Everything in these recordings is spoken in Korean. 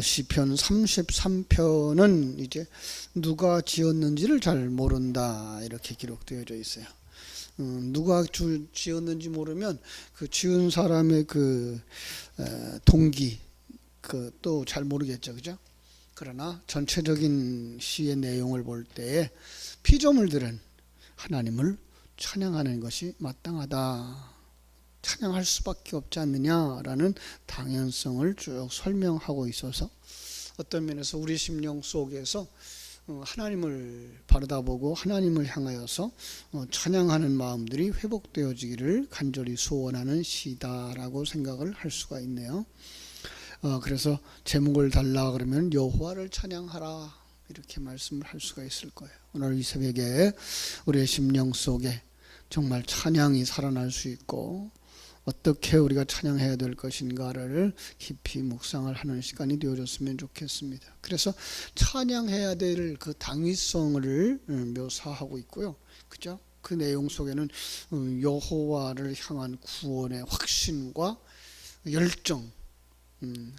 시편 33편은 이제 누가 지었는지를 잘 모른다 이렇게 기록되어져 있어요. 누가 지었는지 모르면 그 지은 사람의 그 동기 그 또 잘 모르겠죠, 그죠? 그러나 전체적인 시의 내용을 볼 때에 피조물들은 하나님을 찬양하는 것이 마땅하다, 찬양할 수밖에 없지 않느냐라는 당연성을 쭉 설명하고 있어서 어떤 면에서 우리 심령 속에서 하나님을 바라다보고 하나님을 향하여서 찬양하는 마음들이 회복되어지기를 간절히 소원하는 시다라고 생각을 할 수가 있네요. 그래서 제목을 달라 그러면 여호와를 찬양하라 이렇게 말씀을 할 수가 있을 거예요. 오늘 이 새벽에 우리의 심령 속에 정말 찬양이 살아날 수 있고 어떻게 우리가 찬양해야 될 것인가를 깊이 묵상을 하는 시간이 되어졌으면 좋겠습니다. 그래서 찬양해야 될 그 당위성을 묘사하고 있고요, 그죠? 그 내용 속에는 여호와를 향한 구원의 확신과 열정,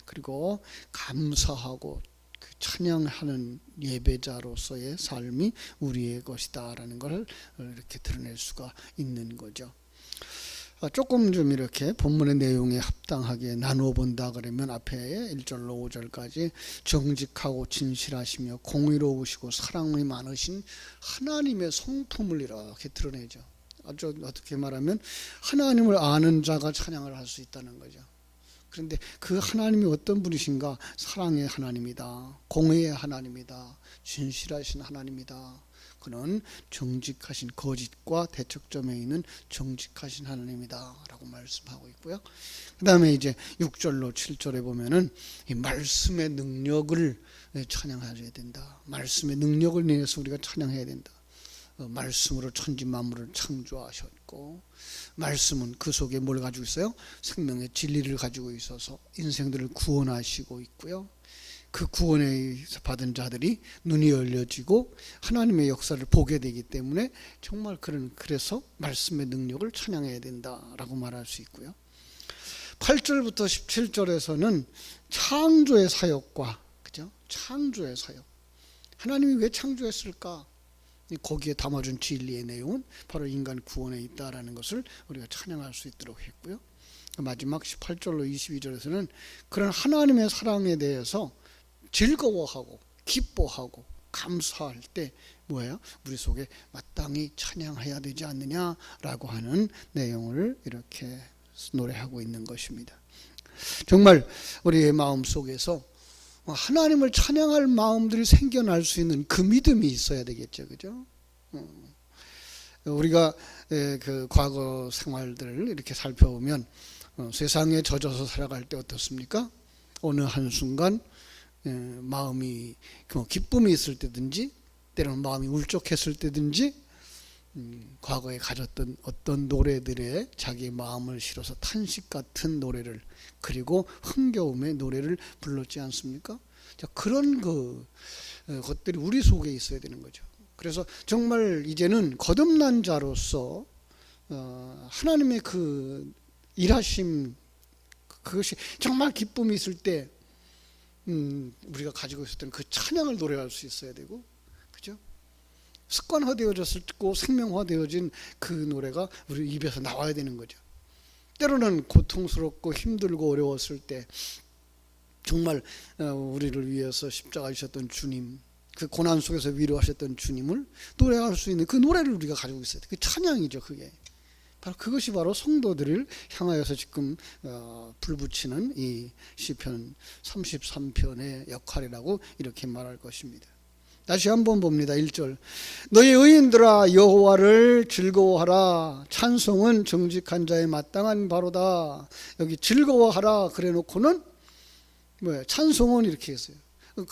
그리고 감사하고 그 찬양하는 예배자로서의 삶이 우리의 것이다라는 걸 이렇게 드러낼 수가 있는 거죠. 조금 좀 이렇게 본문의 내용에 합당하게 나누어 본다 그러면 앞에 1절로 5절까지 정직하고 진실하시며 공의로우시고 사랑이 많으신 하나님의 성품을 이렇게 드러내죠. 아주 어떻게 말하면 하나님을 아는 자가 찬양을 할 수 있다는 거죠. 그런데 그 하나님이 어떤 분이신가? 사랑의 하나님이다, 공의의 하나님이다, 진실하신 하나님이다. 그는 정직하신, 거짓과 대척점에 있는 정직하신 하나님이다 라고 말씀하고 있고요. 그 다음에 이제 6절로 7절에 보면은 이 말씀의 능력을 찬양해야 된다. 말씀의 능력을 인해서 우리가 찬양해야 된다. 말씀으로 천지 만물을 창조하셨고, 말씀은 그 속에 뭘 가지고 있어요? 생명의 진리를 가지고 있어서 인생들을 구원하시고 있고요. 그 구원에 받은 자들이 눈이 열려지고 하나님의 역사를 보게 되기 때문에 정말 그래서 말씀의 능력을 찬양해야 된다라고 말할 수 있고요. 8절부터 17절에서는 창조의 사역과, 그죠? 창조의 사역. 하나님이 왜 창조했을까? 거기에 담아준 진리의 내용은 바로 인간 구원에 있다라는 것을 우리가 찬양할 수 있도록 했고요. 마지막 18절로 22절에서는 그런 하나님의 사랑에 대해서 즐거워하고 기뻐하고 감사할 때 뭐예요? 우리 속에 마땅히 찬양해야 되지 않느냐라고 하는 내용을 이렇게 노래하고 있는 것입니다. 정말 우리의 마음 속에서 하나님을 찬양할 마음들이 생겨날 수 있는 그 믿음이 있어야 되겠죠, 그죠? 우리가 그 과거 생활들을 이렇게 살펴보면 세상에 젖어서 살아갈 때 어떻습니까? 어느 한순간 마음이 기쁨이 있을 때든지 때로는 마음이 울적했을 때든지 과거에 가졌던 어떤 노래들에 자기의 마음을 실어서 탄식 같은 노래를, 그리고 흥겨움의 노래를 불렀지 않습니까? 자, 그런 것들이 우리 속에 있어야 되는 거죠. 그래서 정말 이제는 거듭난 자로서 하나님의 그 일하심, 그것이 정말 기쁨이 있을 때 우리가 가지고 있었던 그 찬양을 노래할 수 있어야 되고, 그죠? 습관화되어졌고 생명화되어진 그 노래가 우리 입에서 나와야 되는 거죠. 때로는 고통스럽고 힘들고 어려웠을 때 정말 우리를 위해서 십자가 지셨던 주님, 그 고난 속에서 위로하셨던 주님을 노래할 수 있는 그 노래를 우리가 가지고 있어야 돼. 그 찬양이죠. 그게 그것이 바로 성도들을 향하여서 지금 불붙이는 이 시편 33편의 역할이라고 이렇게 말할 것입니다. 다시 한번 봅니다. 1절. 너희 의인들아 여호와를 즐거워하라. 찬송은 정직한 자의 마땅한 바로다. 여기 즐거워하라 그래 놓고는 뭐예요? 찬송은 이렇게 했어요.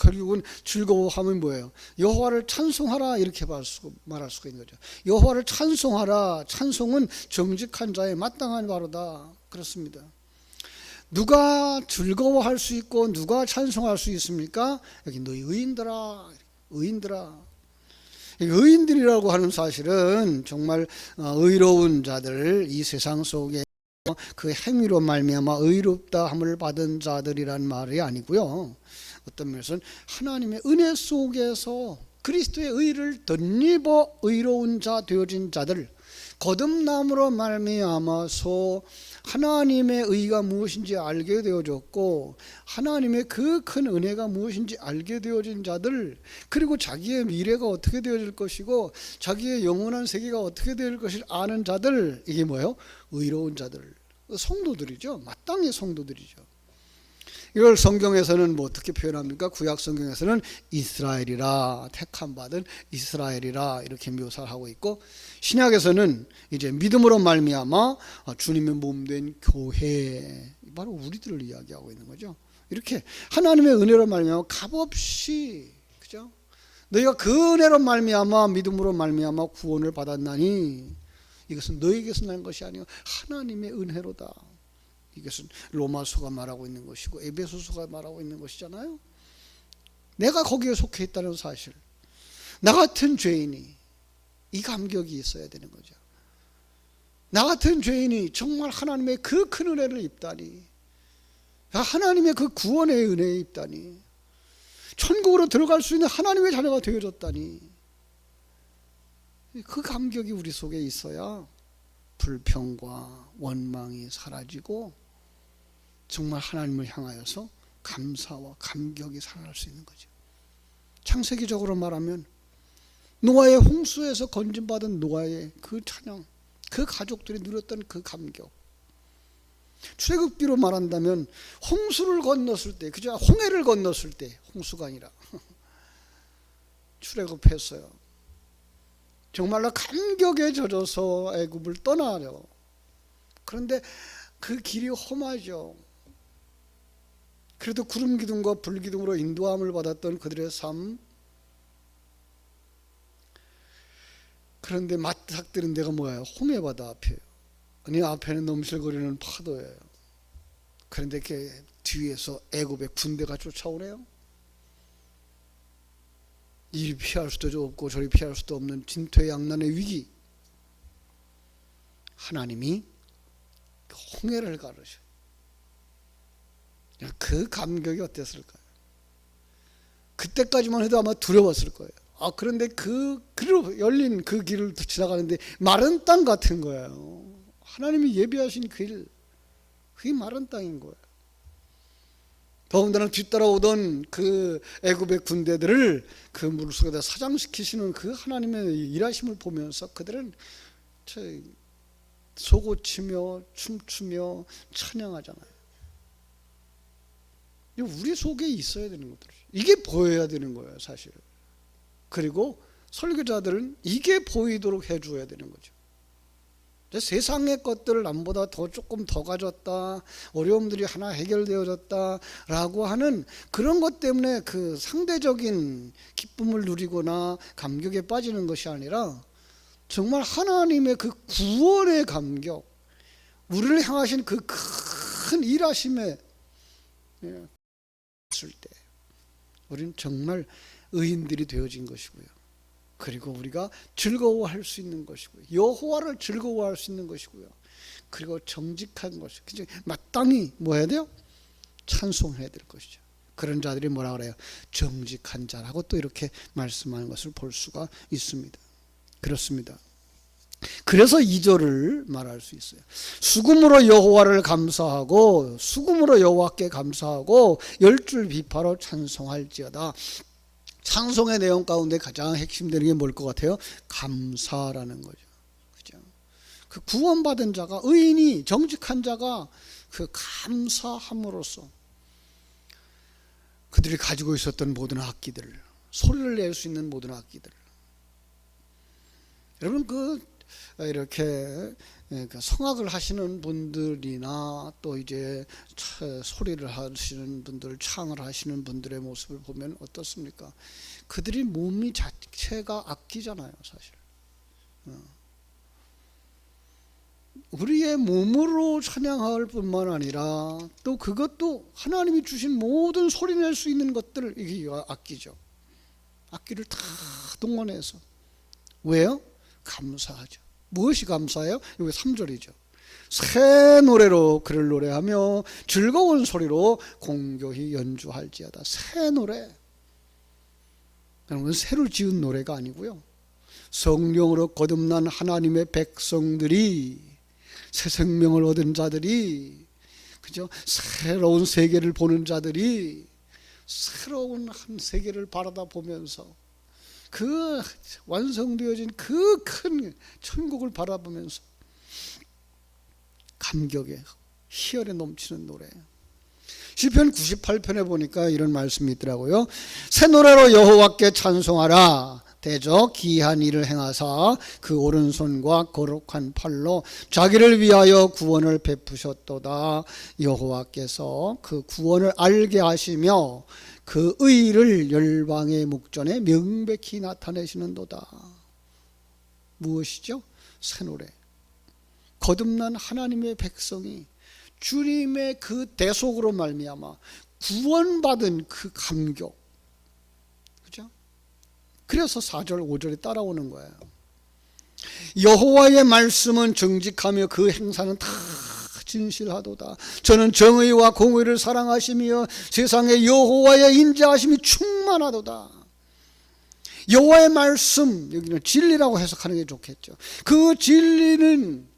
결국은 즐거워하면 뭐예요? 여호와를 찬송하라 이렇게 말할 수가 있는 거죠. 여호와를 찬송하라. 찬송은 정직한 자의 마땅한 바로다. 그렇습니다. 누가 즐거워할 수 있고 누가 찬송할 수 있습니까? 여기 너희 의인들아. 의인들아. 의인들이라고 하는 사실은 정말 의로운 자들, 이 세상 속에 그 행위로 말미암아 의롭다 함을 받은 자들이란 말이 아니고요. 어떤 면에서는 하나님의 은혜 속에서 그리스도의 의를 덧입어 의로운 자 되어진 자들, 거듭남으로 말미암아서 하나님의 의가 무엇인지 알게 되어졌고 하나님의 그 큰 은혜가 무엇인지 알게 되어진 자들, 그리고 자기의 미래가 어떻게 되어질 것이고 자기의 영원한 세계가 어떻게 될 것을 아는 자들, 이게 뭐예요? 의로운 자들, 성도들이죠. 마땅히 성도들이죠. 이걸 성경에서는 뭐 어떻게 표현합니까? 구약 성경에서는 이스라엘이라, 택함 받은 이스라엘이라 이렇게 묘사를 하고 있고, 신약에서는 이제 믿음으로 말미암아 주님의 몸된 교회, 바로 우리들을 이야기하고 있는 거죠. 이렇게 하나님의 은혜로 말미암아 값없이, 그죠? 너희가 그 은혜로 말미암아 믿음으로 말미암아 구원을 받았나니 이것은 너희에게서 난 것이 아니요 하나님의 은혜로다. 이것은 로마서가 말하고 있는 것이고 에베소서가 말하고 있는 것이잖아요. 내가 거기에 속해 있다는 사실, 나 같은 죄인이 이 감격이 있어야 되는 거죠. 나 같은 죄인이 정말 하나님의 그 큰 은혜를 입다니, 하나님의 그 구원의 은혜에 입다니, 천국으로 들어갈 수 있는 하나님의 자녀가 되어졌다니, 그 감격이 우리 속에 있어야 불평과 원망이 사라지고 정말 하나님을 향하여서 감사와 감격이 살아날 수 있는 거죠. 창세기적으로 말하면 노아의 홍수에서 건진받은 노아의 그 찬양, 그 가족들이 누렸던 그 감격, 출애굽기로 말한다면 홍수를 건넜을 때, 그죠? 홍해를 건넜을 때, 홍수가 아니라 출애굽했어요. 정말로 감격에 젖어서 애굽을 떠나려. 그런데 그 길이 험하죠. 그래도 구름 기둥과 불 기둥으로 인도함을 받았던 그들의 삶. 그런데 맞닥뜨린 데가 뭐예요? 홍해 바다 앞이에요. 아니, 앞에는 넘실거리는 파도예요. 그런데 그 뒤에서 애굽의 군대가 쫓아오네요. 이리 피할 수도 없고 저리 피할 수도 없는 진퇴양난의 위기. 하나님이 홍해를 가르셔. 그 감격이 어땠을까요? 그때까지만 해도 아마 두려웠을 거예요. 그런데 그 길로 열린 그 길을 지나가는데 마른 땅 같은 거예요. 하나님이 예비하신 길, 그게 마른 땅인 거예요. 더군다나 뒤따라오던 그 애굽의 군대들을 그 물속에다 사장시키시는 그 하나님의 일하심을 보면서 그들은 솟구치며 춤추며 찬양하잖아요. 우리 속에 있어야 되는 것들이죠. 이게 보여야 되는 거예요, 사실은. 그리고 설교자들은 이게 보이도록 해줘야 되는 거죠. 세상의 것들을 남보다 조금 더 가졌다, 어려움들이 하나 해결되어졌다라고 하는 그런 것 때문에 그 상대적인 기쁨을 누리거나 감격에 빠지는 것이 아니라 정말 하나님의 그 구원의 감격, 우리를 향하신 그 큰 일하심에 있을 때 우리는 정말 의인들이 되어진 것이고요. 그리고 우리가 즐거워할 수 있는 것이고요. 여호와를 즐거워할 수 있는 것이고요. 그리고 정직한 것이, 마땅히 뭐 해야 돼요? 찬송해야 될 것이죠. 그런 자들이 뭐라 그래요? 정직한 자라고 또 이렇게 말씀하는 것을 볼 수가 있습니다. 그렇습니다. 그래서 2절을 말할 수 있어요. 수금으로 여호와를 감사하고 수금으로 여호와께 감사하고 10줄 비파로 찬송할지어다. 찬송의 내용 가운데 가장 핵심되는 게 뭘 것 같아요? 감사라는 거죠. 그죠? 그 구원받은 자가, 의인이, 정직한 자가 그 감사함으로써 그들이 가지고 있었던 모든 악기들, 소리를 낼 수 있는 모든 악기들. 여러분 이렇게 성악을 하시는 분들이나 또 이제 소리를 하시는 분들, 창을 하시는 분들의 모습을 보면 어떻습니까? 그들이 몸이 자체가 악기잖아요, 사실. 우리의 몸으로 찬양할 뿐만 아니라 또 그것도 하나님이 주신 모든 소리 낼 수 있는 것들, 이게 악기죠. 악기를 다 동원해서. 왜요? 감사하죠. 무엇이 감사해요? 여기 3절이죠. 새 노래로 그를 노래하며 즐거운 소리로 공교히 연주할지어다. 새 노래. 여러분, 새로 지은 노래가 아니고요, 성령으로 거듭난 하나님의 백성들이, 새 생명을 얻은 자들이, 그죠? 새로운 세계를 보는 자들이 새로운 한 세계를 바라다 보면서 그 완성되어진 그 큰 천국을 바라보면서 감격에 희열에 넘치는 노래. 시편 98편에 보니까 이런 말씀이 있더라고요. 새 노래로 여호와께 찬송하라. 대저 기이한 일을 행하사 그 오른손과 거룩한 팔로 자기를 위하여 구원을 베푸셨도다. 여호와께서 그 구원을 알게 하시며 그 의를 열방의 목전에 명백히 나타내시는도다. 무엇이죠? 새 노래. 거듭난 하나님의 백성이 주님의 그 대속으로 말미암아 구원받은 그 감격, 그죠? 그래서 4절 5절이 따라오는 거예요. 여호와의 말씀은 정직하며 그 행사는 다 진실하도다. 저는 정의와 공의를 사랑하시며 세상에 여호와의 인자하심이 충만하도다. 여호와의 말씀, 여기는 진리라고 해석하는 게 좋겠죠. 그 진리는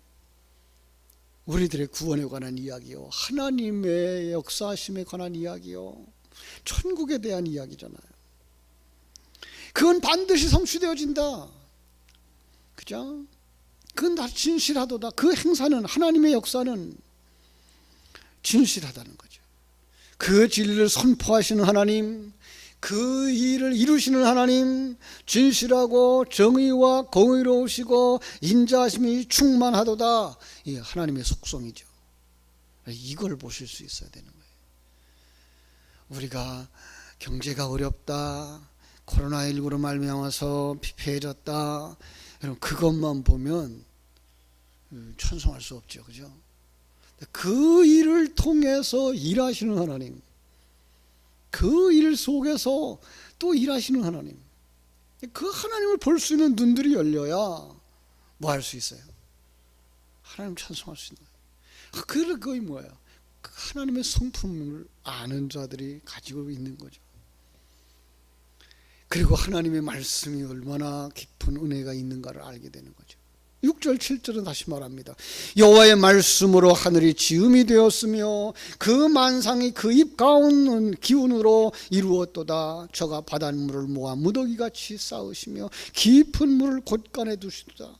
우리들의 구원에 관한 이야기요, 하나님의 역사하심에 관한 이야기요, 천국에 대한 이야기잖아요. 그건 반드시 성취되어진다. 그죠? 그건 다 진실하도다. 그 행사는, 하나님의 역사는 진실하다는 거죠. 그 진리를 선포하시는 하나님, 그 일을 이루시는 하나님, 진실하고 정의와 공의로우시고 인자하심이 충만하도다. 이 하나님의 속성이죠. 이걸 보실 수 있어야 되는 거예요. 우리가 경제가 어렵다, 코로나19로 말미암아서 피폐해졌다, 여러분 그것만 보면 찬송할 수 없죠. 그죠? 그 일을 통해서 일하시는 하나님, 그 일 속에서 또 일하시는 하나님, 그 하나님을 볼 수 있는 눈들이 열려야 뭐 할 수 있어요? 하나님 찬송할 수 있는 거예요. 그게 뭐예요? 그 하나님의 성품을 아는 자들이 가지고 있는 거죠. 그리고 하나님의 말씀이 얼마나 깊은 은혜가 있는가를 알게 되는 거죠. 6절 7절은 다시 말합니다. 여호와의 말씀으로 하늘이 지음이 되었으며 그 만상이 그 입 가운 기운으로 이루었도다. 저가 바닷물을 모아 무더기같이 쌓으시며 깊은 물을 곳간에 두시도다.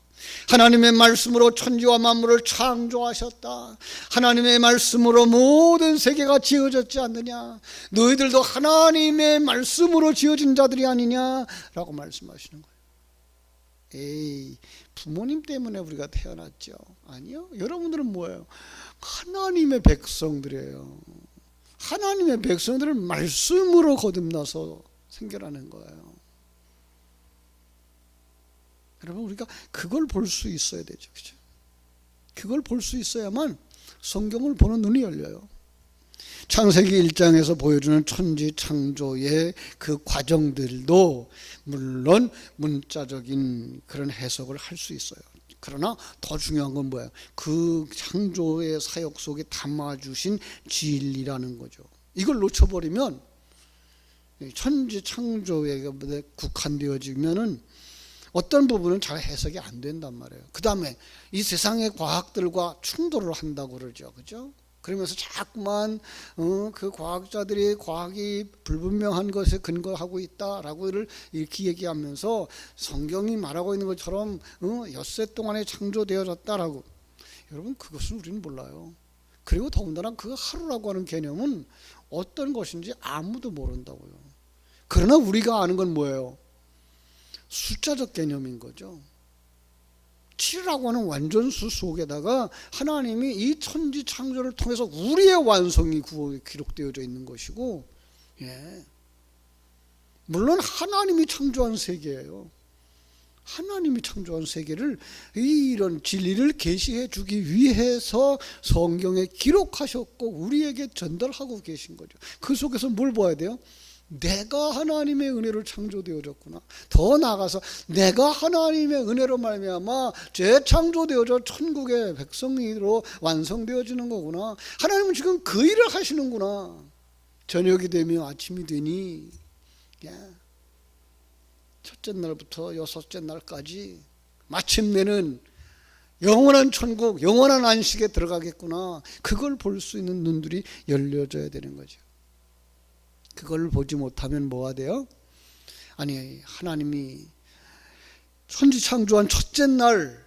하나님의 말씀으로 천지와 만물을 창조하셨다. 하나님의 말씀으로 모든 세계가 지어졌지 않느냐. 너희들도 하나님의 말씀으로 지어진 자들이 아니냐라고 말씀하시는 거예요. 에이, 부모님 때문에 우리가 태어났죠? 아니요. 여러분들은 뭐예요? 하나님의 백성들이에요. 하나님의 백성들은 말씀으로 거듭나서 생겨나는 거예요. 여러분, 우리가 그걸 볼 수 있어야 되죠. 그죠? 그걸 볼 수 있어야만 성경을 보는 눈이 열려요. 창세기 1장에서 보여주는 천지 창조의 그 과정들도 물론 문자적인 그런 해석을 할 수 있어요. 그러나 더 중요한 건 뭐예요? 그 창조의 사역 속에 담아주신 진리라는 거죠. 이걸 놓쳐버리면 천지 창조에 국한되어지면은 어떤 부분은 잘 해석이 안 된단 말이에요. 그 다음에 이 세상의 과학들과 충돌을 한다고 그러죠. 그죠? 그러면서 자꾸만 그 과학자들이 과학이 불분명한 것에 근거하고 있다라고 이렇게 얘기하면서 성경이 말하고 있는 것처럼 엿새 동안에 창조되어졌다라고. 여러분, 그것을 우리는 몰라요. 그리고 더군다나 그 하루라고 하는 개념은 어떤 것인지 아무도 모른다고요. 그러나 우리가 아는 건 뭐예요? 숫자적 개념인 거죠. 7이라고 하는 완전수 속에다가 하나님이 이 천지 창조를 통해서 우리의 완성이 기록되어져 있는 것이고, 예, 물론 하나님이 창조한 세계예요. 하나님이 창조한 세계를 이런 진리를 계시해 주기 위해서 성경에 기록하셨고 우리에게 전달하고 계신 거죠. 그 속에서 뭘 봐야 돼요? 내가 하나님의 은혜로 창조되어졌구나. 더 나아가서 내가 하나님의 은혜로 말미암아 재창조되어져 천국의 백성으로 완성되어지는 거구나. 하나님은 지금 그 일을 하시는구나. 저녁이 되며 아침이 되니 첫째 날부터 여섯째 날까지 마침내는 영원한 천국, 영원한 안식에 들어가겠구나. 그걸 볼 수 있는 눈들이 열려져야 되는 거죠. 그걸 보지 못하면 뭐가 돼요? 아니, 하나님이 천지 창조한 첫째 날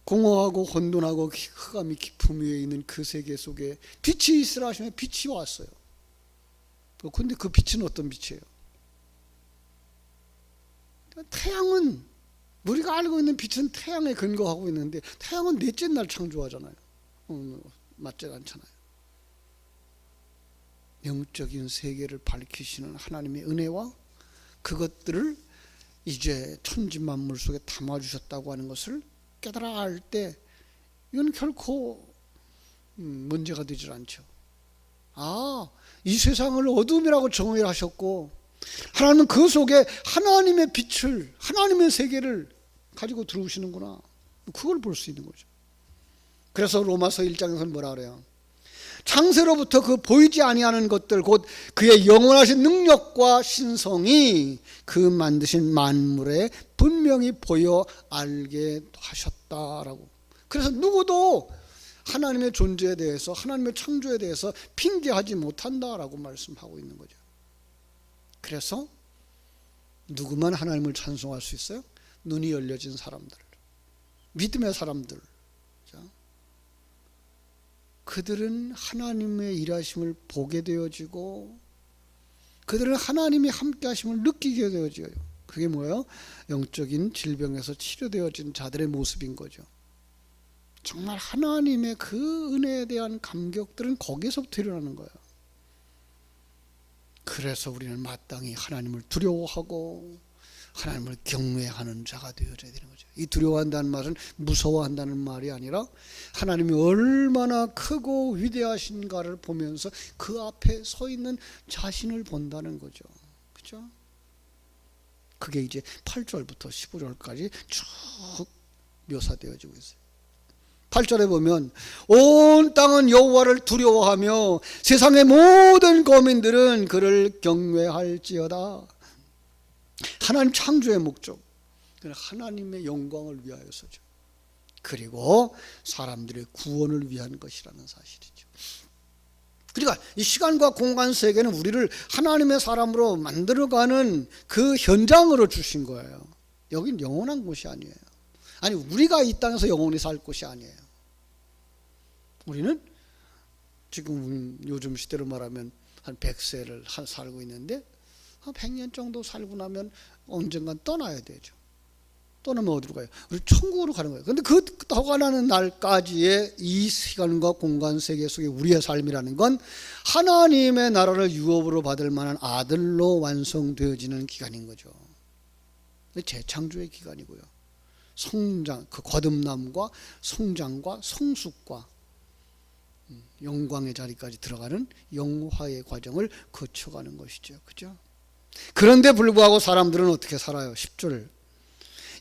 공허하고 혼돈하고 흑암이 깊음 위에 있는 그 세계 속에 빛이 있으라 하시면 빛이 왔어요. 그런데 그 빛은 어떤 빛이에요? 태양은, 우리가 알고 있는 빛은 태양에 근거하고 있는데 태양은 넷째 날 창조하잖아요. 맞지 않잖아요. 영적인 세계를 밝히시는 하나님의 은혜와 그것들을 이제 천지 만물 속에 담아주셨다고 하는 것을 깨달아 알 때 이건 결코 문제가 되질 않죠. 이 세상을 어둠이라고 정의하셨고 하나님은 그 속에 하나님의 빛을, 하나님의 세계를 가지고 들어오시는구나. 그걸 볼 수 있는 거죠. 그래서 로마서 1장에서는 뭐라 그래요? 창세로부터 그 보이지 아니하는 것들 곧 그의 영원하신 능력과 신성이 그 만드신 만물에 분명히 보여 알게 하셨다라고. 그래서 누구도 하나님의 존재에 대해서, 하나님의 창조에 대해서 핑계하지 못한다라고 말씀하고 있는 거죠. 그래서 누구만 하나님을 찬송할 수 있어요? 눈이 열려진 사람들, 믿음의 사람들. 그들은 하나님의 일하심을 보게 되어지고 그들은 하나님이 함께 하심을 느끼게 되어져요. 그게 뭐예요? 영적인 질병에서 치료되어진 자들의 모습인 거죠. 정말 하나님의 그 은혜에 대한 감격들은 거기서부터 일어나는 거예요. 그래서 우리는 마땅히 하나님을 두려워하고 하나님을 경외하는 자가 되어져야 되는 거죠. 이 두려워한다는 말은 무서워한다는 말이 아니라 하나님이 얼마나 크고 위대하신가를 보면서 그 앞에 서 있는 자신을 본다는 거죠. 그죠? 그게 이제 8절부터 15절까지 쭉 묘사되어지고 있어요. 8절에 보면 온 땅은 여호와를 두려워하며 세상의 모든 거민들은 그를 경외할지어다. 하나님 창조의 목적, 하나님의 영광을 위하여서죠. 그리고 사람들의 구원을 위한 것이라는 사실이죠. 그러니까 이 시간과 공간 세계는 우리를 하나님의 사람으로 만들어가는 그 현장으로 주신 거예요. 여긴 영원한 곳이 아니에요. 아니, 우리가 이 땅에서 영원히 살 곳이 아니에요. 우리는 지금 요즘 시대로 말하면 한 100세를 살고 있는데 한 100년 정도 살고 나면 언젠간 떠나야 되죠. 떠나면 어디로 가요? 우리 천국으로 가는 거예요. 그런데 그 떠나는 날까지의 이 시간과 공간 세계 속에 우리의 삶이라는 건 하나님의 나라를 유업으로 받을 만한 아들로 완성되어지는 기간인 거죠. 재창조의 기간이고요. 성장, 그 거듭남과 성장과 성숙과 영광의 자리까지 들어가는 영화의 과정을 거쳐가는 것이죠. 그죠? 그런데 불구하고 사람들은 어떻게 살아요? 10절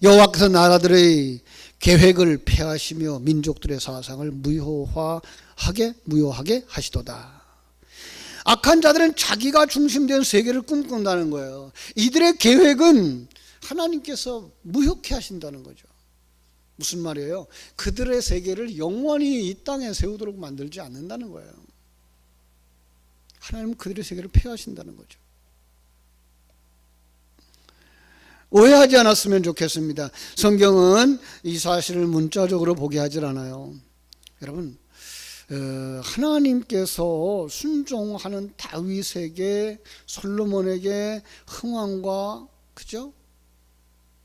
여호와께서 나라들의 계획을 폐하시며 민족들의 사상을 무효하게 하시도다. 악한 자들은 자기가 중심된 세계를 꿈꾼다는 거예요. 이들의 계획은 하나님께서 무효케 하신다는 거죠. 무슨 말이에요? 그들의 세계를 영원히 이 땅에 세우도록 만들지 않는다는 거예요. 하나님은 그들의 세계를 폐하신다는 거죠. 오해하지 않았으면 좋겠습니다. 성경은 이 사실을 문자적으로 보게 하질 않아요. 여러분, 하나님께서 순종하는 다윗에게, 솔로몬에게 흥왕과, 그죠?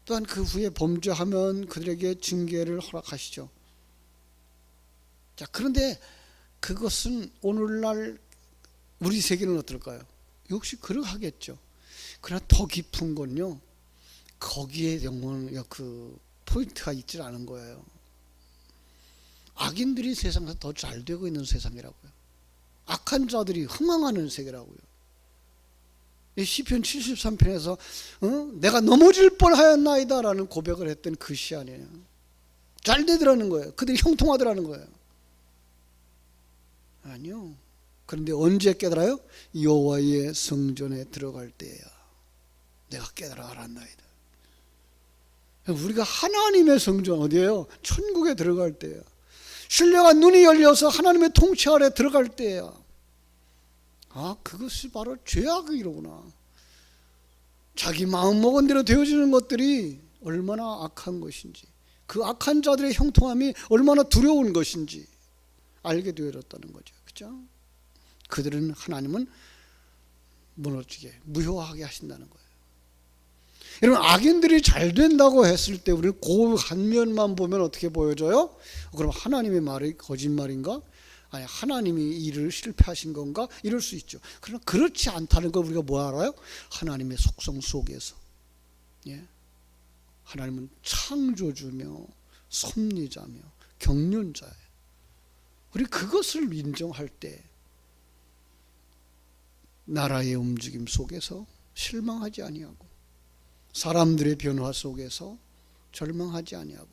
또한 그 후에 범죄하면 그들에게 징계를 허락하시죠. 자, 그런데 그것은 오늘날 우리 세계는 어떨까요? 역시 그러하겠죠. 그러나 더 깊은 건요, 거기에 그 포인트가 있질 않은 거예요. 악인들이 세상에서 더 잘 되고 있는 세상이라고요. 악한 자들이 흥황하는 세계라고요. 이 시편 73편에서 내가 넘어질 뻔하였나이다 라는 고백을 했던 그 시 아니에요. 잘 되더라는 거예요. 그들이 형통하더라는 거예요. 아니요. 그런데 언제 깨달아요? 여호와의 성전에 들어갈 때야 내가 깨달아 알았나이다. 우리가 하나님의 성전 어디예요? 천국에 들어갈 때야. 신령한 눈이 열려서 하나님의 통치 아래 들어갈 때야. 아, 그것이 바로 죄악이로구나. 자기 마음먹은 대로 되어지는 것들이 얼마나 악한 것인지, 그 악한 자들의 형통함이 얼마나 두려운 것인지 알게 되어졌다는 거죠. 그렇죠? 그들은 하나님은 무너지게, 무효하게 하신다는 거예요. 여러분, 악인들이 잘 된다고 했을 때 우리는 그 한 면만 보면 어떻게 보여져요? 그럼 하나님의 말이 거짓말인가? 아니, 하나님이 일을 실패하신 건가? 이럴 수 있죠. 그러나 그렇지 않다는 걸 우리가 뭐 알아요? 하나님의 속성 속에서, 하나님은 창조주며 섭리자며 경륜자예요. 우리 그것을 인정할 때 나라의 움직임 속에서 실망하지 아니하고, 사람들의 변화 속에서 절망하지 아니하고,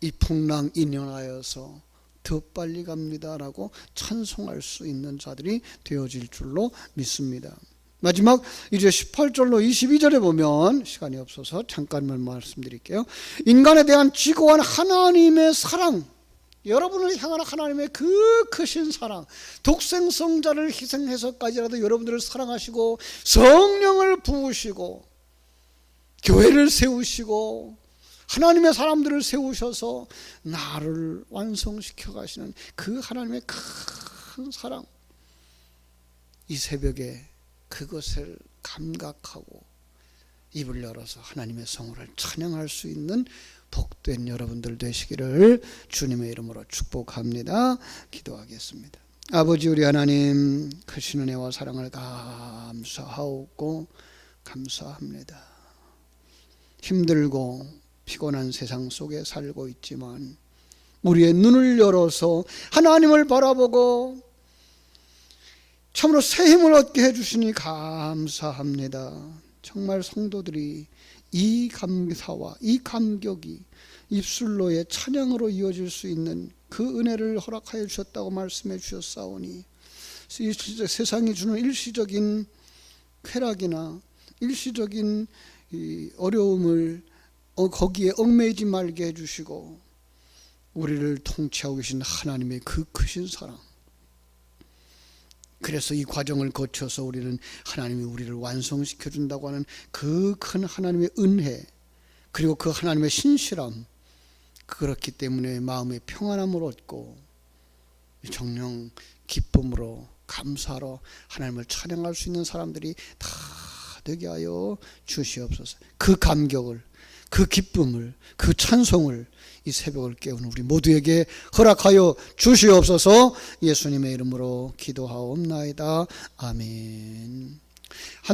이 풍랑 인연하여서 더 빨리 갑니다라고 찬송할 수 있는 자들이 되어질 줄로 믿습니다. 마지막 이제 18절로 22절에 보면, 시간이 없어서 잠깐만 말씀드릴게요. 인간에 대한 지고한 하나님의 사랑, 여러분을 향한 하나님의 그 크신 사랑, 독생성자를 희생해서까지라도 여러분들을 사랑하시고 성령을 부으시고 교회를 세우시고 하나님의 사람들을 세우셔서 나를 완성시켜 가시는 그 하나님의 큰 사랑, 이 새벽에 그것을 감각하고 입을 열어서 하나님의 성호를 찬양할 수 있는 복된 여러분들 되시기를 주님의 이름으로 축복합니다. 기도하겠습니다. 아버지, 우리 하나님, 크신 은혜와 사랑을 감사하고 감사합니다. 힘들고 피곤한 세상 속에 살고 있지만 우리의 눈을 열어서 하나님을 바라보고 참으로 새 힘을 얻게 해주시니 감사합니다. 정말 성도들이 이 감사와 이 감격이 입술로의 찬양으로 이어질 수 있는 그 은혜를 허락하여 주셨다고 말씀해 주셨사오니, 세상이 주는 일시적인 쾌락이나 일시적인 이 어려움을 거기에 얽매이지 말게 해주시고, 우리를 통치하고 계신 하나님의 그 크신 사랑, 그래서 이 과정을 거쳐서 우리는 하나님이 우리를 완성시켜 준다고 하는 그 큰 하나님의 은혜, 그리고 그 하나님의 신실함, 그렇기 때문에 마음의 평안함을 얻고 정령 기쁨으로 감사로 하나님을 찬양할 수 있는 사람들이 다 되게 하여 주시옵소서. 그 감격을, 그 기쁨을, 그 찬송을 이 새벽을 깨우는 우리 모두에게 허락하여 주시옵소서. 예수님의 이름으로 기도하옵나이다. 아멘.